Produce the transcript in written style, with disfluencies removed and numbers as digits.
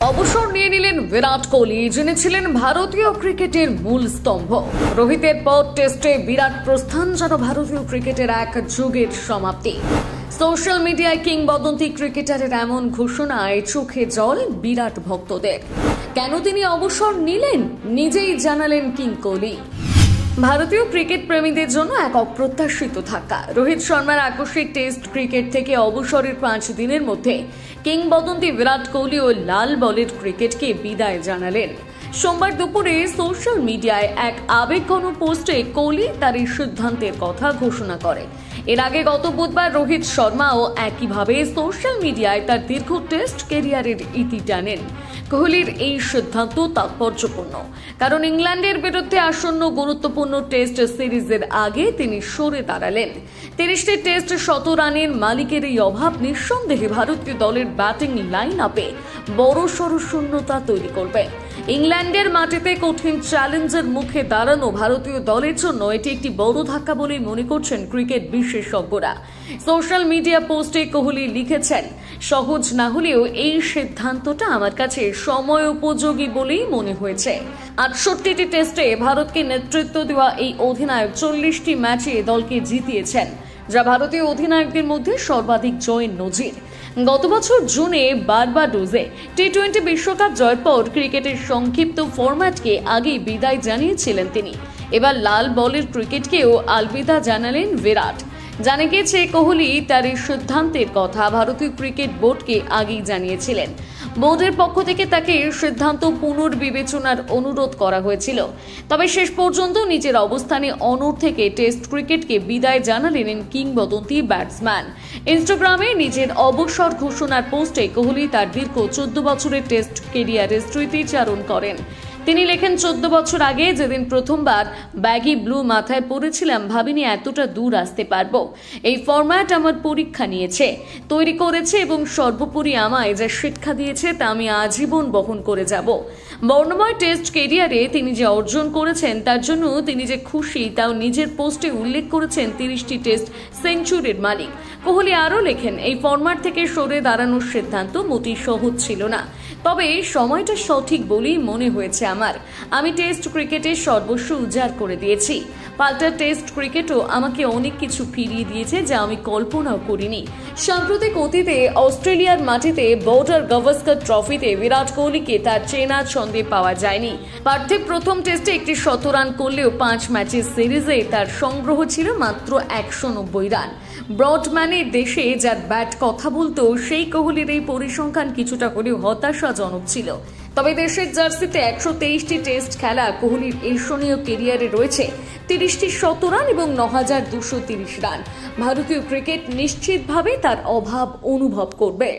অবসর নিয়ে নিলেন বিরাট কোহলি, যিনি ছিলেন ভারতীয় ক্রিকেটের মূল স্তম্ভ। রোহিতের পর টেস্টে বিরাট প্রস্থান যেন ভারতীয় ক্রিকেটের এক যুগের সমাপ্তি। সোশ্যাল মিডিয়ায় কিংবদন্তি ক্রিকেটারের এমন ঘোষণায় চোখে জল বিরাট ভক্তদের। কেন তিনি অবসর নিলেন নিজেই জানালেন কিং কোহলি। ভারতীয় ক্রিকেট প্রেমীদের জন্য এক অপ্রত্যাশিত ধাক্কা। রোহিত শর্মার আকস্মিক টেস্ট ক্রিকেট থেকে অবসরের 5 দিনের মধ্যে কিংবদন্তি বিরাট কোহলি ও লাল বলের ক্রিকেটকে বিদায় জানালেন। সোমবার দুপুরে সোশ্যাল মিডিয়ায় এক আবেগঘন পোস্টে কোহলি তার এই সিদ্ধান্তের কথা ঘোষণা করে। এর আগে গত বুধবার রোহিত শর্মাও একইভাবে সোশ্যাল মিডিয়ায় তার দীর্ঘ টেস্ট ক্যারিয়ারের ইতি টানেন। কোহলির এই সিদ্ধান্ত তাৎপর্যপূর্ণ, কারণ ইংল্যান্ডের বিরুদ্ধে আসন্ন গুরুত্বপূর্ণ টেস্ট সিরিজের আগে তিনি সরে দাঁড়ালেন। 30টি টেস্ট 100 রানের মালিকের এই অভাব নিঃসন্দেহে ভারতীয় দলের ব্যাটিং লাইন আপে বড়সড় শূন্যতা তৈরি করবে। ইংল্যান্ডের মাটিতে কঠিন চ্যালেঞ্জের মুখে দাঁড়ানো ভারতীয় দলের জন্য এটি একটি বড় ধাক্কা বলেই মনে করছেন ক্রিকেট বিশেষজ্ঞরা। সোশ্যাল মিডিয়া পোস্টে কোহলি লিখেছেন, সহজ না হলেও এই সিদ্ধান্তটা আমার কাছে সময় উপযোগী বলেই মনে হয়েছে। 68টি টেস্টে ভারতকে নেতৃত্ব দেওয়া এই অধিনায়ক 40টি ম্যাচে দলকে জিতিয়েছেন, যা ভারতীয় অধিনায়কদের মধ্যে সর্বাধিক জয়ের নজির। গত বছর জুনে বার্বাডোজে টি-20 বিশ্বকাপ জয়ের পর ক্রিকেটের সংক্ষিপ্ত ফরম্যাটকে আগেই বিদায় জানিয়েছিলেন তিনি। এবার লাল বলের ক্রিকেটকেও আলবিদা জানালেন বিরাট। জানা গেছে কোহলি তার এই সিদ্ধান্তের কথা ভারতীয় ক্রিকেট বোর্ডকে আগেই জানিয়েছিলেন। বোর্ডের পক্ষ থেকে তাকে এই সিদ্ধান্ত পুনর্বিবেচনার অনুরোধ করা হয়েছিল। তবে শেষ পর্যন্ত নিজের অবস্থানে অনড় থেকে টেস্ট ক্রিকেটকে বিদায় জানালেন কিংবদন্তি ব্যাটসম্যান। ইনস্টাগ্রামে নিজের অবসর ঘোষণার পোস্টে কোহলি তার দীর্ঘ 14 বছরের টেস্ট ক্যারিয়ারের স্মৃতিচারণ করেন। তিনি লেখেন, 14 বছর আগে যেদিন প্রথমবার ব্যাগি ব্লু মাথায় পরেছিলাম, ভাবিনি এতটা দূর আসতে পারবো। এই ফরম্যাট আমার পরীক্ষা নিয়েছে, তৈরি করেছে এবং সর্বোপরি আমায় যা শিক্ষা দিয়েছে তা আমি আজীবন বহন করে যাব। বর্ণময় টেস্ট ক্যারিয়ারে তিনি যে অর্জন করেছেন তার জন্য তিনি যে খুশি তাও নিজের পোস্টে উল্লেখ করেছেন 30টি টেস্ট সেঞ্চুরির মালিক। কোহলি আরও লেখেন, এই ফরম্যাট থেকে সরে দাঁড়ানোর সিদ্ধান্ত মোটেই সহজ ছিল না, তবে সময়টা সঠিক বলেই মনে হয়েছে আমার। আমি টেস্ট ক্রিকেটে সর্বস্ব উজাড় করে দিয়েছি। পাল্টা টেস্ট ক্রিকেটও আমাকে অনেক কিছু ফিরিয়ে দিয়েছে যা আমি কল্পনাও করিনি। সাম্প্রতিক অতীতে অস্ট্রেলিয়ার মাটিতে বর্ডার গাভাস্কর ট্রফিতে বিরাট কোহলিকে তার চেনা ছন্দে পাওয়া যায়নি। পার্থিব প্রথম টেস্টে একটি 100 রান করলেও 5 ম্যাচের সিরিজে তার সংগ্রহ ছিল মাত্র 190 রান। ব্রডম্যানের দেশে যার ব্যাট কথা বলতো, সেই কোহলির এই পরিসংখ্যান কিছুটা হলেও হতাশাজনক ছিল। তবে দেশের জার্সিতে 123টি টেস্ট খেলা কোহলির ঈর্ষণীয় ক্যারিয়ারে রয়েছে 30টি 100 রান এবং 9230 রান। ভারতীয় ক্রিকেট নিশ্চিতভাবে তার অভাব অনুভব করবে।